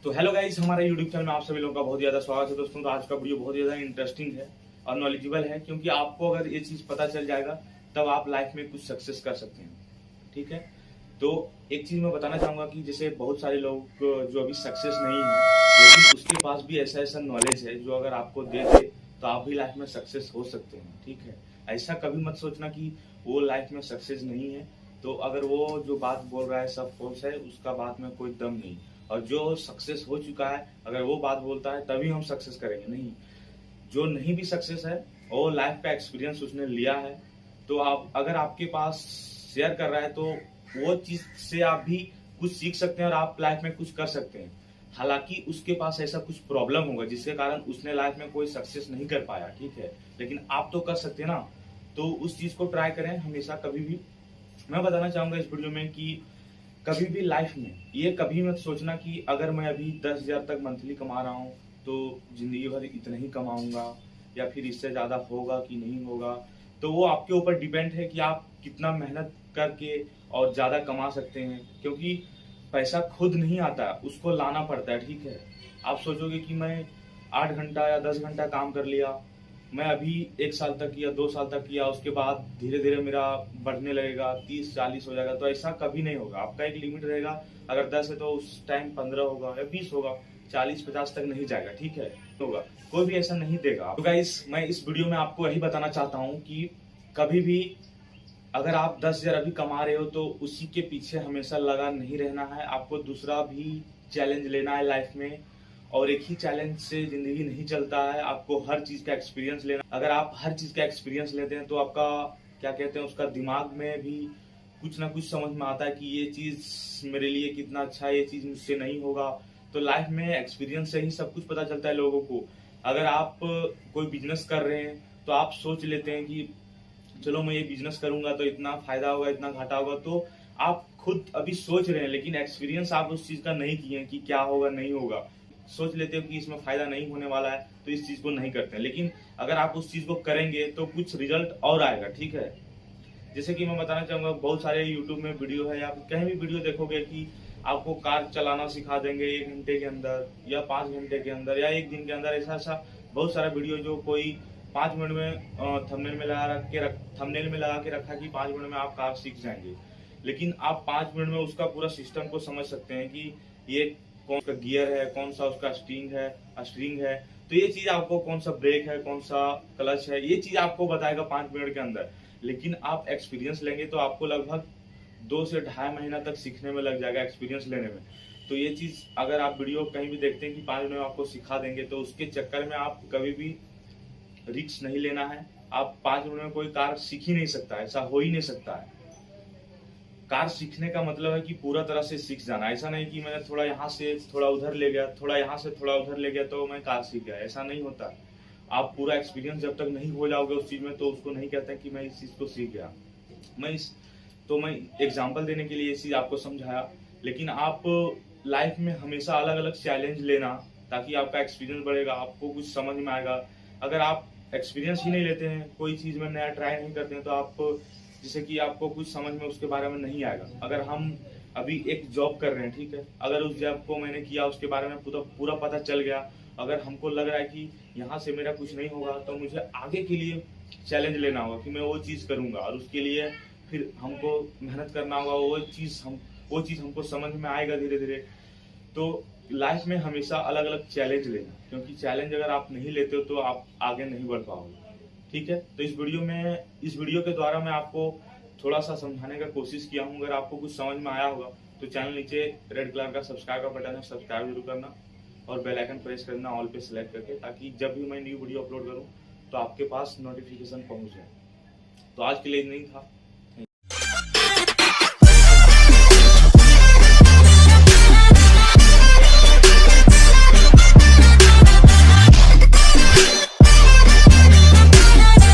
तो hello guys, हमारे YouTube channel में आप सभी लोगों का बहुत ज्यादा स्वागत है दोस्तों। तो आज का वीडियो बहुत ज्यादा इंटरेस्टिंग है और नॉलेजेबल है, क्योंकि आपको अगर ये चीज पता चल जाएगा तब आप लाइफ में कुछ सक्सेस कर सकते हैं। ठीक है, तो एक चीज मैं बताना चाहूंगा कि जैसे बहुत सारे लोग जो अभी सक्सेस नहीं है, लेकिन उसके पास भी ऐसा ऐसा नॉलेज है जो अगर आपको दे दे तो आप भी लाइफ में सक्सेस हो सकते हैं। ठीक है, ऐसा कभी मत सोचना कि वो लाइफ में सक्सेस नहीं है, तो अगर वो जो बात बोल रहा है सब फोर्स है, उसका बात में कोई दम नहीं। और जो सक्सेस हो चुका है अगर वो बात बोलता है तभी हम सक्सेस करेंगे, नहीं। जो नहीं भी सक्सेस है वो लाइफ का एक्सपीरियंस उसने लिया है, तो आप अगर आपके पास शेयर कर रहा है तो वो चीज से आप भी कुछ सीख सकते हैं और आप लाइफ में कुछ कर सकते हैं। हालांकि उसके पास ऐसा कुछ प्रॉब्लम होगा जिसके कारण उसने लाइफ में कोई सक्सेस नहीं कर पाया, ठीक है, लेकिन आप तो कर सकते हैं ना। तो उस चीज को ट्राई करें हमेशा, कभी भी। मैं बताना चाहूंगा इस वीडियो में कि कभी भी लाइफ में ये कभी मत सोचना कि अगर मैं अभी 10,000 तक मंथली कमा रहा हूँ तो जिंदगी भर इतना ही कमाऊंगा, या फिर इससे ज्यादा होगा कि नहीं होगा। तो वो आपके ऊपर डिपेंड है कि आप कितना मेहनत करके और ज्यादा कमा सकते हैं, क्योंकि पैसा खुद नहीं आता, उसको लाना पड़ता है। ठीक है, आप सोचोगे कि मैं 8 घंटा या 10 घंटा काम कर लिया, मैं अभी 1 साल तक किया, 2 साल तक किया, उसके बाद धीरे धीरे मेरा बढ़ने लगेगा, 30-40 हो जाएगा, तो ऐसा कभी नहीं होगा। आपका एक लिमिट रहेगा, अगर 10 है तो उस टाइम 15 होगा या 20 होगा, 40-50 तक नहीं जाएगा। ठीक है, होगा, कोई भी ऐसा नहीं देगा। तो गाइस, मैं इस वीडियो में आपको यही बताना चाहता हूँ कि कभी भी अगर आप 10,000 अभी कमा रहे हो तो उसी के पीछे हमेशा लगा नहीं रहना है। आपको दूसरा भी चैलेंज लेना है लाइफ में, और एक ही चैलेंज से जिंदगी नहीं चलता है। आपको हर चीज का एक्सपीरियंस लेना, अगर आप हर चीज का एक्सपीरियंस लेते हैं तो आपका क्या कहते हैं, उसका दिमाग में भी कुछ ना कुछ समझ में आता है कि ये चीज मेरे लिए कितना अच्छा है, ये चीज मुझसे नहीं होगा। तो लाइफ में एक्सपीरियंस से ही सब कुछ पता चलता है लोगों को। अगर आप कोई बिजनेस कर रहे हैं तो आप सोच लेते हैं कि चलो मैं ये बिजनेस करूंगा तो इतना फायदा होगा, इतना घाटा होगा, तो आप खुद अभी सोच रहे हैं, लेकिन एक्सपीरियंस आप उस चीज का नहीं किए हैं कि क्या होगा नहीं होगा। सोच लेते हो कि इसमें फायदा नहीं होने वाला है तो इस चीज को नहीं करते हैं, लेकिन अगर आप उस चीज को करेंगे तो कुछ रिजल्ट और आएगा। ठीक है, जैसे कि मैं बताना चाहूंगा, बहुत सारे यूट्यूब में वीडियो है या कहीं भी वीडियो देखोगे कि आपको कार चलाना सिखा देंगे 1 घंटे के अंदर या 5 घंटे के अंदर या 1 दिन के अंदर। ऐसा ऐसा बहुत सारा वीडियो जो कोई 5 मिनट में थंबनेल में लगा के रखा कि 5 मिनट में आप कार सीख जाएंगे, लेकिन आप 5 मिनट में उसका पूरा सिस्टम को समझ सकते हैं कि ये कौन सा गियर है, कौन सा उसका स्ट्रिंग है, तो ये चीज आपको, कौन सा ब्रेक है, कौन सा क्लच है, ये चीज आपको बताएगा 5 मिनट के अंदर। लेकिन आप एक्सपीरियंस लेंगे तो आपको लगभग 2 से ढाई महीना तक सीखने में लग जाएगा, एक्सपीरियंस लेने में। तो ये चीज अगर आप वीडियो कहीं भी देखते हैं कि 5 मिनट में आपको सिखा देंगे, तो उसके चक्कर में आप कभी भी रिस्क नहीं लेना है। आप 5 मिनट में कोई कार सीख ही नहीं सकता, ऐसा हो ही नहीं सकता है। कार सीखने का मतलब है कि पूरा तरह से सीख जाना। ऐसा नहीं कि मैंने थोड़ा यहाँ से थोड़ा उधर ले गया, थोड़ा यहाँ से थोड़ा उधर ले गया तो मैं कार सीख गया, ऐसा नहीं होता। आप पूरा एक्सपीरियंस जब तक नहीं हो जाओगे उस चीज में तो उसको नहीं कहते कि मैं इस चीज को सीख गया। मैं एग्जाम्पल देने के लिए ये चीज आपको समझाया, लेकिन आप लाइफ में हमेशा अलग अलग चैलेंज लेना, ताकि आपका एक्सपीरियंस बढ़ेगा, आपको कुछ समझ में आएगा। अगर आप एक्सपीरियंस ही नहीं लेते हैं, कोई चीज में नया ट्राई नहीं करते हैं, तो आप जैसे कि आपको कुछ समझ में उसके बारे में नहीं आएगा। अगर हम अभी एक जॉब कर रहे हैं, ठीक है, अगर उस जॉब को मैंने किया, उसके बारे में पूरा पता चल गया, अगर हमको लग रहा है कि यहाँ से मेरा कुछ नहीं होगा, तो मुझे आगे के लिए चैलेंज लेना होगा कि मैं वो चीज करूंगा, और उसके लिए फिर हमको मेहनत करना होगा। वो चीज हमको समझ में आएगा धीरे धीरे। तो लाइफ में हमेशा अलग अलग चैलेंज लेना, क्योंकि चैलेंज अगर आप नहीं लेते हो तो आप आगे नहीं बढ़ पाओगे। ठीक है, तो इस वीडियो के द्वारा मैं आपको थोड़ा सा समझाने का कोशिश किया हूँ। अगर आपको कुछ समझ में आया होगा तो चैनल नीचे रेड कलर का सब्सक्राइब का बटन है, सब्सक्राइब जरूर करना और बेल आइकन प्रेस करना ऑल पे सेलेक्ट करके, ताकि जब भी मैं न्यू वीडियो अपलोड करूँ तो आपके पास नोटिफिकेशन पहुंच जाए। तो आज के लिए नहीं था,